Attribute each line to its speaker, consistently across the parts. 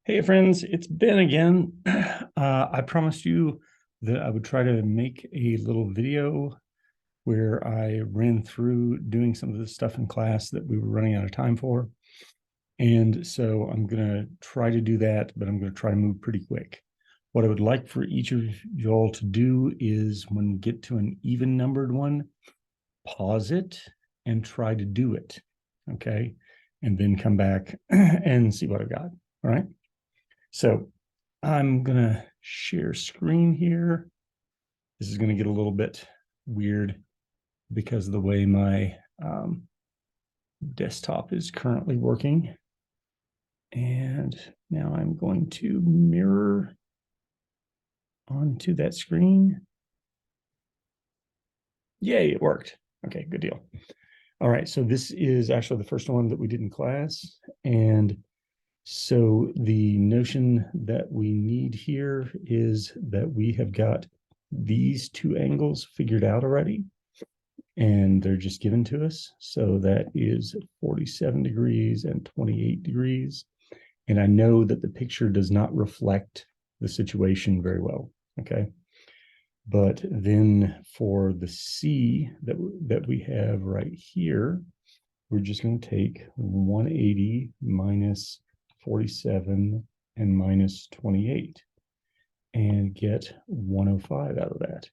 Speaker 1: Hey friends, it's Ben again. I promised you that I would try to make a little video where I ran through doing some of the stuff in class that we were running out of time for. And so I'm going to try to do that, but I'm going to try to move pretty quick. What I would like for each of y'all to do is when we get to an even numbered one, pause it and try to do it. Okay. And then come back and see what I've got. All right. So I'm going to share screen here. This is going to get a little bit weird because of the way my desktop is currently working. And now I'm going to mirror onto that screen. Yay, it worked. Okay, good deal. All right, so this is actually the first one that we did in class. And so the notion that we need here is that we have got these two angles figured out already, and they're just given to us. So that is 47 degrees and 28 degrees. And I know that the picture does not reflect the situation very well, okay? But then for the C that we have right here, we're just going to take 180 minus 47 and minus 28 and get 105 out of that.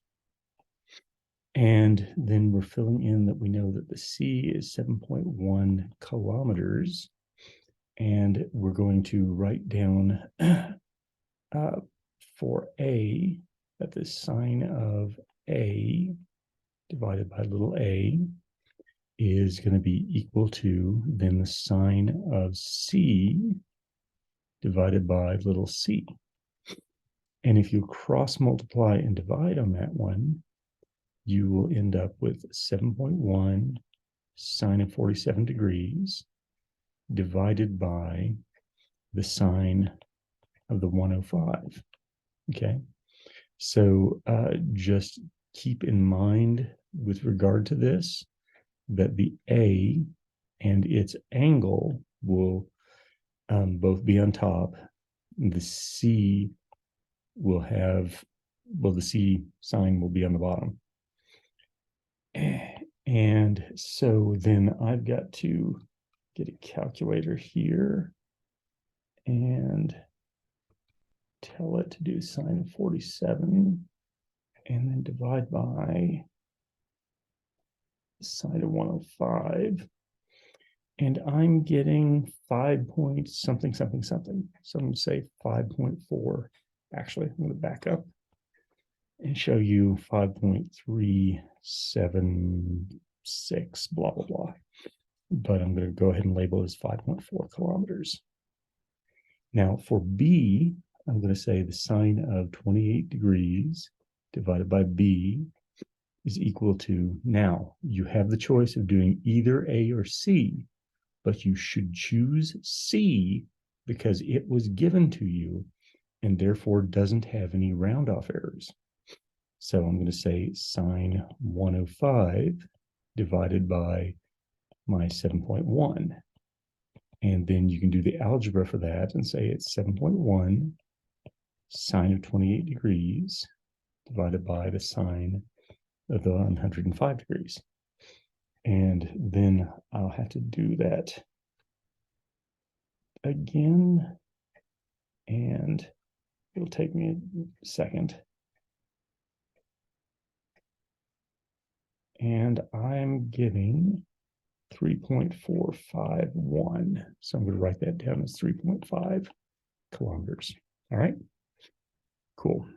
Speaker 1: And then we're filling in that we know that the C is 7.1 kilometers. And we're going to write down for A that the sine of A divided by little a is going to be equal to then the sine of C divided by little c. And if you cross multiply and divide on that one, you will end up with 7.1 sine of 47 degrees divided by the sine of the 105. Okay. So just keep in mind with regard to this that the A and its angle will both be on top. The C will have, well, the C sign will be on the bottom. And so then I've got to get a calculator here and tell it to do sine of 47 and then divide by sine of 105. And I'm getting 5 point something, something, something. So I'm going to say 5.4. Actually, I'm going to back up and show you 5.376, blah, blah, blah. But I'm going to go ahead and label it as 5.4 kilometers. Now for B, I'm going to say the sine of 28 degrees divided by B is equal to, now you have the choice of doing either A or C, but you should choose C because it was given to you and therefore doesn't have any round off errors. So I'm going to say sine 105 divided by my 7.1. And then you can do the algebra for that and say it's 7.1 sine of 28 degrees divided by the sine of the 105 degrees. And then I'll have to do that again. And it'll take me a second. And I'm getting 3.451. So I'm going to write that down as 3.5 kilometers. All right, cool.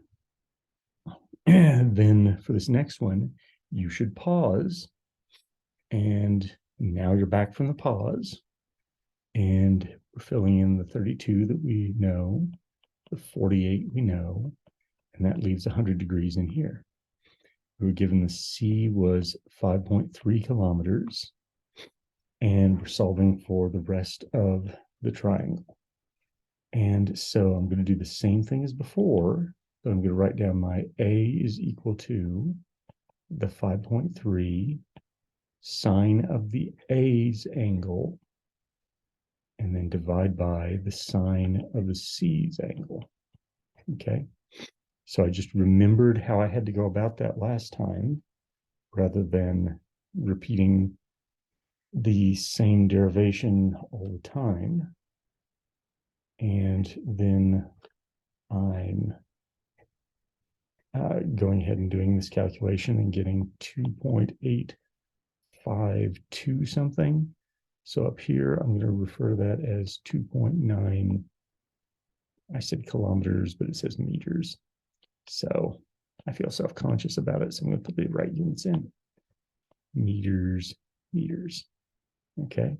Speaker 1: And then for this next one, you should pause. And now you're back from the pause. And we're filling in the 32 that we know, the 48 we know, and that leaves 100 degrees in here. We were given the C was 5.3 kilometers. And we're solving for the rest of the triangle. And so I'm going to do the same thing as before, but I'm going to write down my A is equal to the 5.3 sine of the A's angle and then divide by the sine of the C's angle. Okay, so I just remembered how I had to go about that last time rather than repeating the same derivation all the time. And then I'm going ahead and doing this calculation and getting 2.852 something. So up here, I'm going to refer to that as 2.9. I said kilometers, but it says meters. So I feel self-conscious about it. So I'm going to put the right units in. Meters, meters. Okay.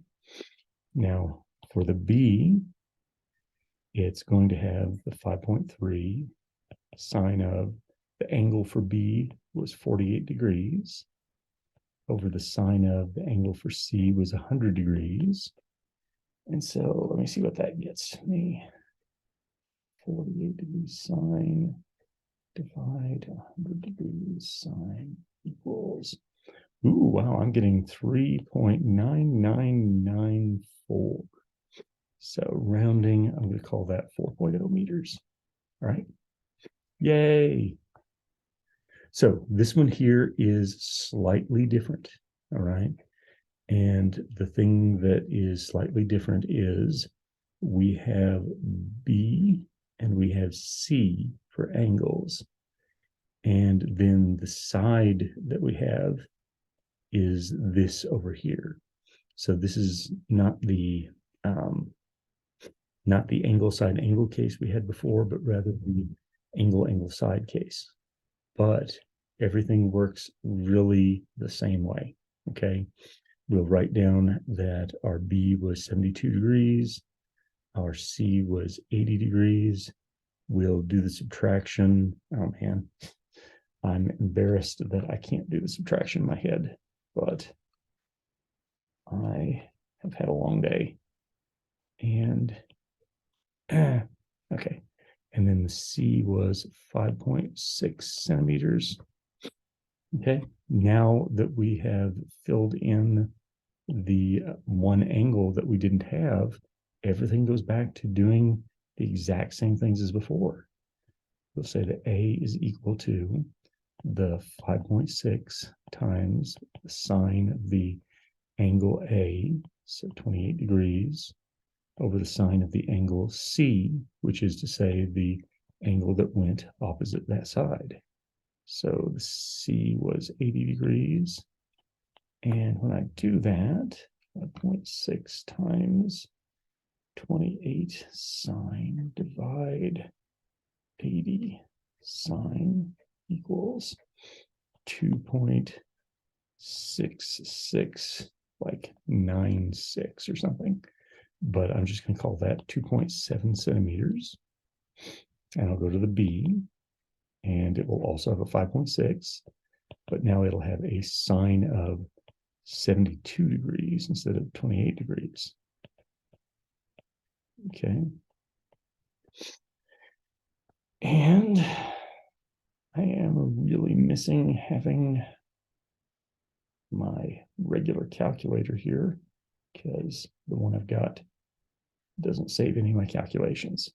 Speaker 1: Now for the B, it's going to have the 5.3 sine of the angle for B was 48 degrees over the sine of the angle for C was 100 degrees. And so let me see what that gets me. 48 degrees sine divide 100 degrees sine equals, ooh, wow, I'm getting 3.9994. So rounding, I'm going to call that 4.0 meters. All right. Yay. So this one here is slightly different. All right. And the thing that is slightly different is we have B and we have C for angles. And then the side that we have is this over here. So this is not the angle side angle case we had before, but rather the angle side case. But everything works really the same way. Okay. We'll write down that our B was 72 degrees. Our C was 80 degrees. We'll do the subtraction. Oh man, I'm embarrassed that I can't do the subtraction in my head, but I have had a long day. And okay. And then the C was 5.6 centimeters. Okay. Now that we have filled in the one angle that we didn't have, everything goes back to doing the exact same things as before. We'll say that A is equal to the 5.6 times the sine of the angle A, so 28 degrees, over the sine of the angle C, which is to say the angle that went opposite that side. So the C was 80 degrees. And when I do that, 5.6 times 28 sine divide 80 sine equals 2.66, like 96 or something. But I'm just going to call that 2.7 centimeters. And I'll go to the B, and it will also have a 5.6, but now it'll have a sine of 72 degrees instead of 28 degrees. Okay. And I am really missing having my regular calculator here because the one I've got doesn't save any of my calculations.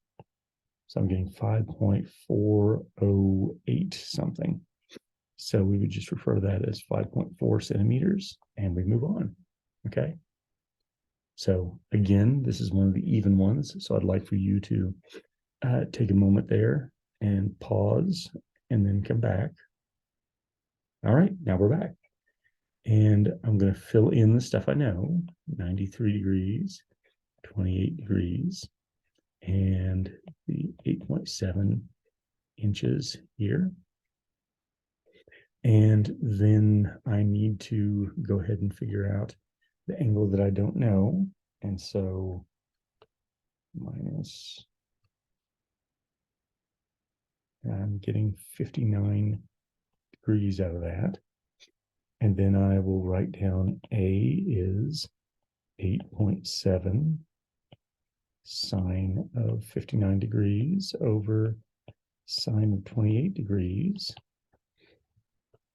Speaker 1: So I'm getting 5.408 something. So we would just refer to that as 5.4 centimeters and we move on. Okay. So again, this is one of the even ones. So I'd like for you to take a moment there and pause and then come back. All right, now we're back. And I'm going to fill in the stuff I know, 93 degrees, 28 degrees, and the 8.7 inches here. And then I need to go ahead and figure out the angle that I don't know. And so minus, I'm getting 59 degrees out of that. And then I will write down A is 8.7 sine of 59 degrees over sine of 28 degrees.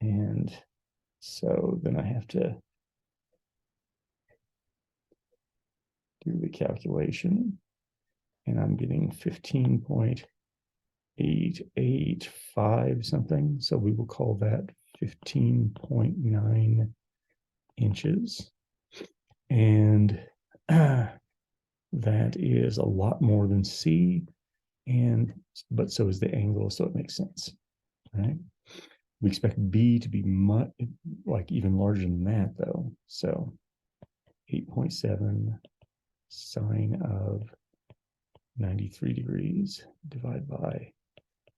Speaker 1: And so then I have to do the calculation, and I'm getting 15.885 something. So we will call that 15.9 inches. And that is a lot more than C, but so is the angle, so it makes sense, right? We expect B to be much, like even larger than that though. So 8.7 sine of 93 degrees divided by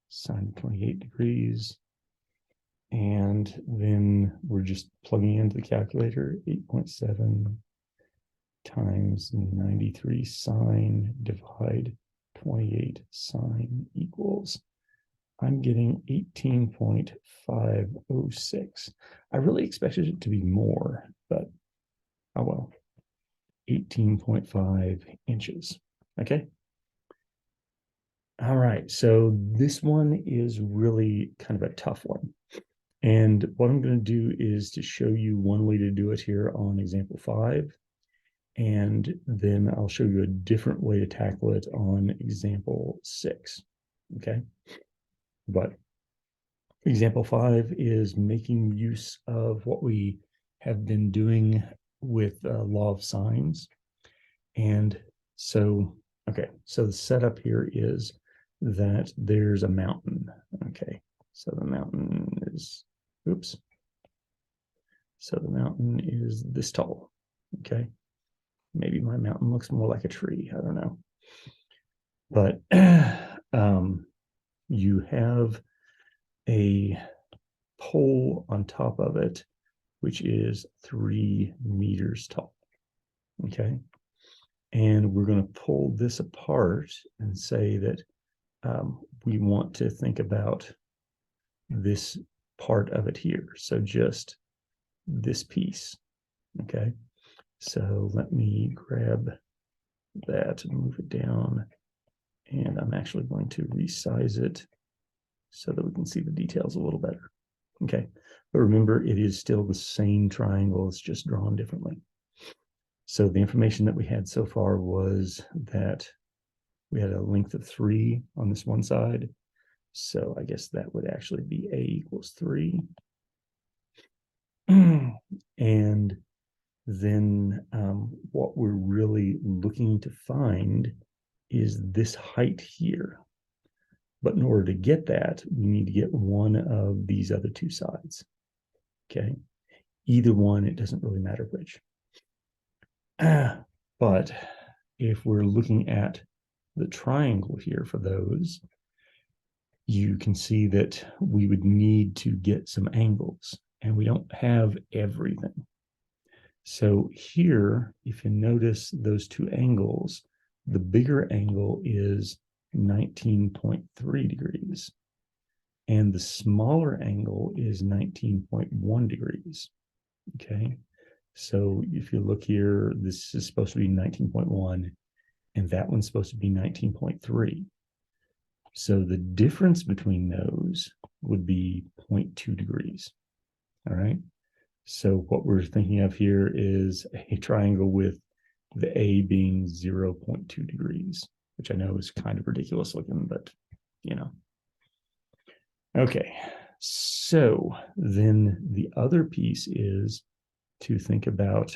Speaker 1: sine of 28 degrees. And then we're just plugging into the calculator, 8.7 times 93 sine divide 28 sine equals, I'm getting 18.506. I really expected it to be more, but oh well. 18.5 inches. Okay. All right. So this one is really kind of a tough one. And what I'm going to do is to show you one way to do it here on example 5. And then I'll show you a different way to tackle it on example 6. Okay. But example 5 is making use of what we have been doing with law of sines. And so, okay, so the setup here is that there's a mountain. Okay, so the mountain is, oops. So the mountain is this tall. Okay, maybe my mountain looks more like a tree. I don't know. But you have a pole on top of it, which is 3 meters tall. Okay. And we're going to pull this apart and say that we want to think about this part of it here. So just this piece. Okay. So let me grab that and move it down. And I'm actually going to resize it so that we can see the details a little better. Okay. But remember, it is still the same triangle. It's just drawn differently. So the information that we had so far was that we had a length of 3 on this one side. So I guess that would actually be A equals 3. And then what we're really looking to find is this height here. But in order to get that, we need to get one of these other two sides. Okay. Either one, it doesn't really matter which. But if we're looking at the triangle here for those, you can see that we would need to get some angles, and we don't have everything. So here, if you notice those two angles, the bigger angle is 19.3 degrees, and the smaller angle is 19.1 degrees. Okay. So if you look here, this is supposed to be 19.1, and that one's supposed to be 19.3. So the difference between those would be 0.2 degrees. All right. So what we're thinking of here is a triangle with the A being 0.2 degrees, which I know is kind of ridiculous looking, but you know. Okay. So then the other piece is to think about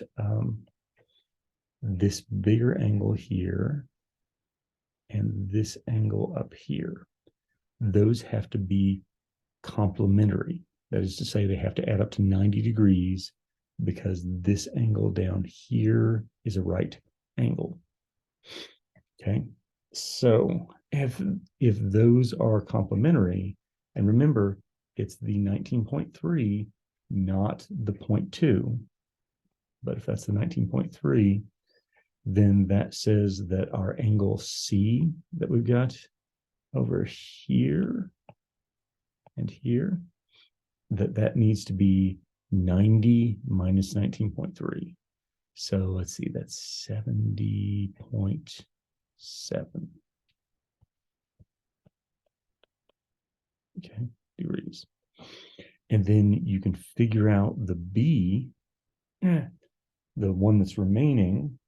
Speaker 1: this bigger angle here and this angle up here. Those have to be complementary. That is to say, they have to add up to 90 degrees because this angle down here is a right angle. Okay, so if those are complementary, and remember, it's the 19.3, not the 0.2, but if that's the 19.3, then that says that our angle C that we've got over here and here, that needs to be 90 minus 19.3. So let's see, that's 70.7. Okay, degrees. And then you can figure out the B, the one that's remaining,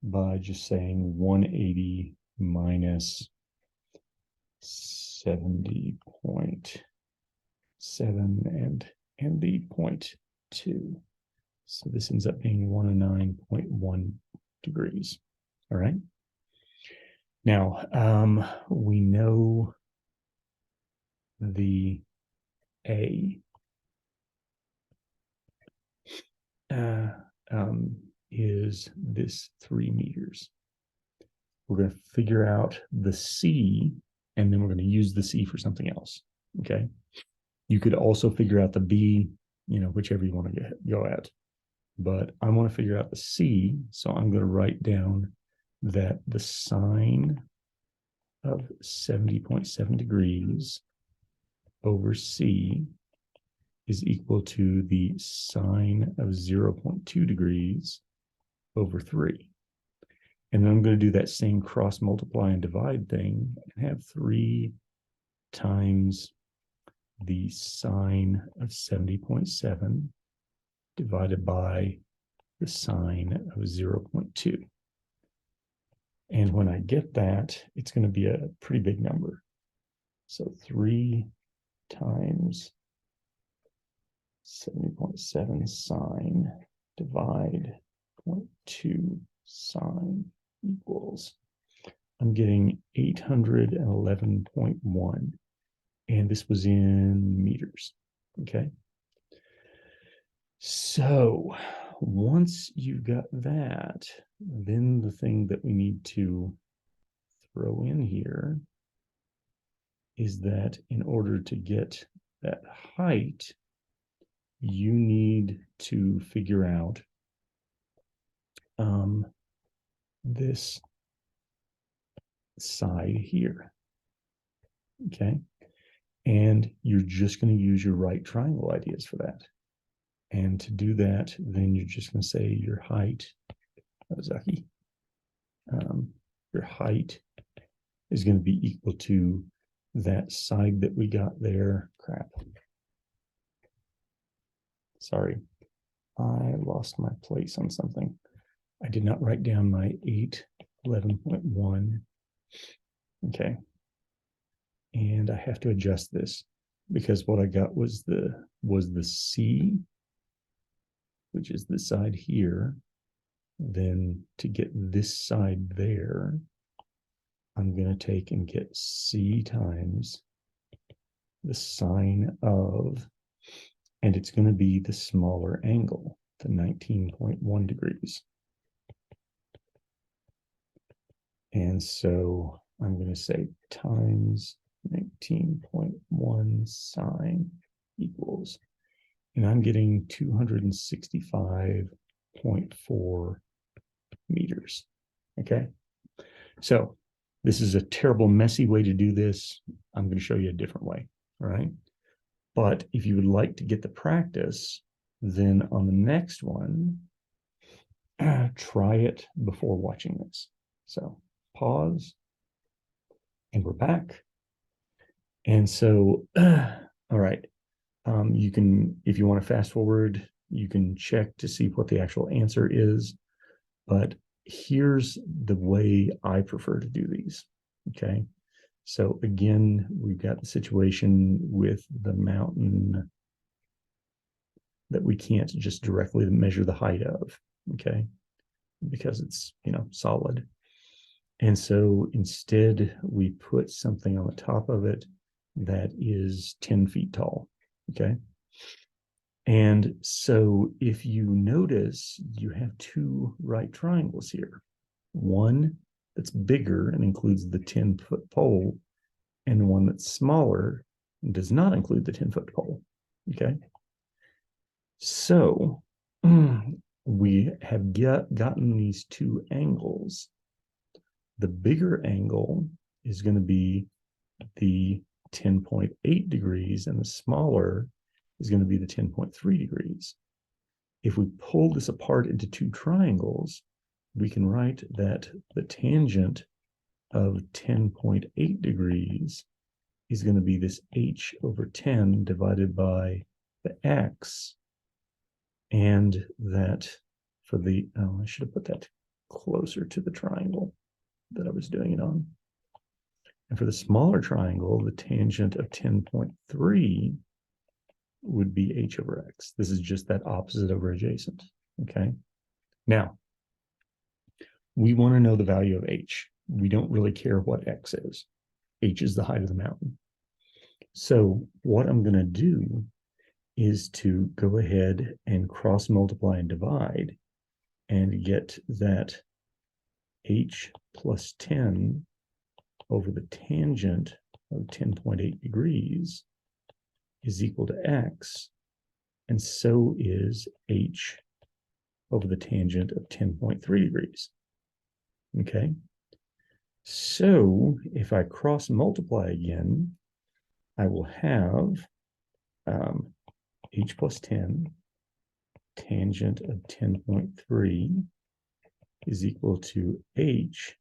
Speaker 1: by just saying 180 minus 70.7 and the 0.2. So this ends up being 109.1 degrees. All right. Now, we know the A is this 3 meters. We're going to figure out the C, and then we're going to use the C for something else. Okay. You could also figure out the B, whichever you want to go at. But I want to figure out the C, so I'm going to write down that the sine of 70.7 degrees over C is equal to the sine of 0.2 degrees over 3. And then I'm going to do that same cross multiply and divide thing and have 3 times the sine of 70.7 divided by the sine of 0.2. And when I get that, it's going to be a pretty big number. So 3 times 70.7 sine divide 0.2 sine equals, I'm getting 811.1. And this was in meters. Okay. So once you've got that, then the thing that we need to throw in here is that in order to get that height, you need to figure out this side here. Okay. And you're just going to use your right triangle ideas for that. And to do that, then you're just going to say your height, your height is going to be equal to that side that we got there. Crap. Sorry, I lost my place on something. I did not write down my 811.1. Okay. And I have to adjust this because what I got was the C, which is this side here. Then to get this side there, I'm going to take and get C times the sine of, and it's going to be the smaller angle, the 19.1 degrees. And so I'm going to say times 19.1 sine equals, and I'm getting 265.4 meters. Okay. So this is a terrible, messy way to do this. I'm going to show you a different way. All right. But if you would like to get the practice, then on the next one, try it before watching this. So pause, and we're back. And so, all right, you can, if you want to fast forward, you can check to see what the actual answer is. But here's the way I prefer to do these. Okay. So again, we've got the situation with the mountain that we can't just directly measure the height of, okay, because it's, solid. And so instead we put something on the top of it that is 10 feet tall, okay? And so if you notice, you have 2 right triangles here. One that's bigger and includes the 10-foot pole, and one that's smaller and does not include the 10-foot pole, okay? So we have gotten these 2 angles. The bigger angle is going to be the 10.8 degrees, and the smaller is going to be the 10.3 degrees. If we pull this apart into 2 triangles, we can write that the tangent of 10.8 degrees is going to be this h over 10 divided by the x, and that for the, I should have put that closer to the triangle that I was doing it on. And for the smaller triangle, the tangent of 10.3 would be h over x. This is just that opposite over adjacent, okay? Now, we want to know the value of h. We don't really care what x is. H is the height of the mountain. So what I'm going to do is to go ahead and cross multiply and divide and get that h plus 10 over the tangent of 10.8 degrees is equal to x, and so is h over the tangent of 10.3 degrees. Okay, so if I cross multiply again, I will have h plus 10 tangent of 10.3 is equal to h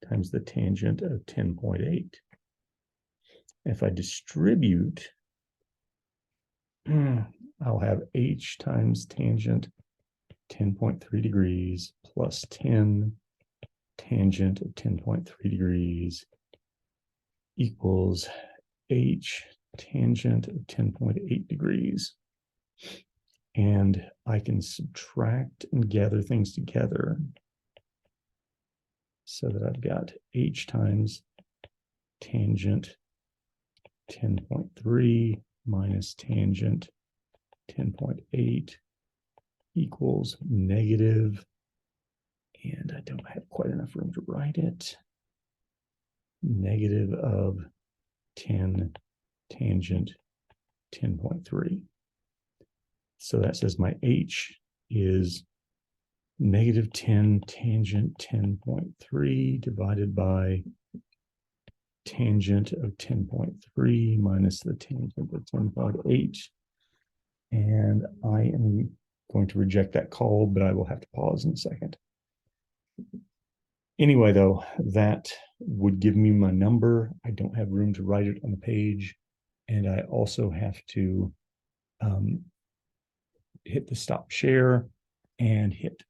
Speaker 1: times the tangent of 10.8. If I distribute, I'll have h times tangent 10.3 degrees plus 10 tangent of 10.3 degrees equals h tangent of 10.8 degrees. And I can subtract and gather things together so that I've got h times tangent 10.3 minus tangent 10.8 equals negative, and I don't have quite enough room to write it, negative of 10 tangent 10.3. So that says my h is negative 10 tangent 10.3 divided by tangent of 10.3 minus the tangent of 10.8. And I am going to reject that call, but I will have to pause in a second. Anyway, though, that would give me my number. I don't have room to write it on the page. And I also have to hit the stop share and hit